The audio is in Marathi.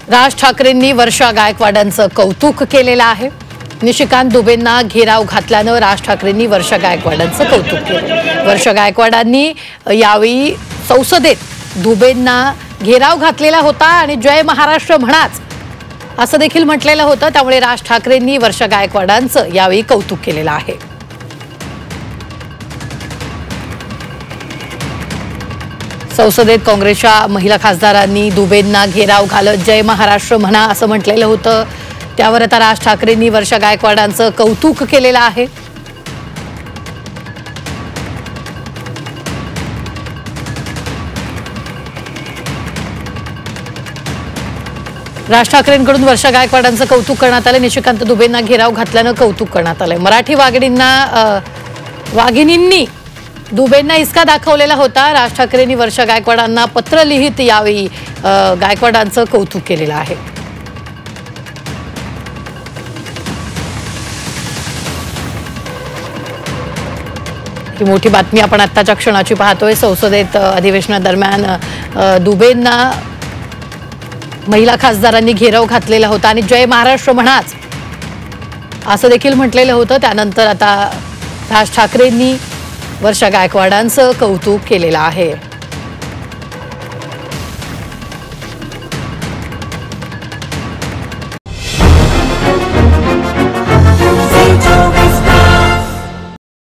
राज ठाकरेंनी वर्षा गायकवाडांचं कौतुक केलेलं आहे। निशिकांत दुबेंना घेराव घातल्यानं राज ठाकरेंनी वर्षा गायकवाडांचं कौतुक केलं। वर्षा गायकवाडांनी यावेळी संसदेत दुबेंना घेराव घातलेला होता आणि जय महाराष्ट्र म्हणाच असं देखील म्हटलेलं होतं। त्यामुळे राज ठाकरेंनी वर्षा गायकवाडांचं यावेळी कौतुक केलेलं आहे। संसदेत काँग्रेसच्या महिला खासदारांनी दुबेंना घेराव घालत जय महाराष्ट्र म्हणा असं म्हटलेलं होतं। त्यावर आता राज ठाकरेंनी वर्षा गायकवाडांचं कौतुक केलेलं आहे। राज ठाकरेंकडून वर्षा गायकवाडांचं कौतुक करण्यात आलं। निशिकांत दुबेंना घेराव घातल्यानं कौतुक करण्यात आलंय। मराठी वाघिणींनी दुबेंना इसका दाखवलेला होता। राज ठाकरेंनी वर्षा गायकवाडांना पत्र लिहित यावेळी गायकवाडांचं कौतुक केलेलं आहे। ही मोठी बातमी आपण आत्ताच्या क्षणाची पाहतोय। संसदेत अधिवेशनादरम्यान दुबेंना महिला खासदारांनी घेराव घातलेला होता आणि जय महाराष्ट्र म्हणाच असं देखील म्हटलेलं होतं। त्यानंतर आता राज ठाकरेंनी वर्षा गायकवाडांचं कौतुक केलेलं आहे।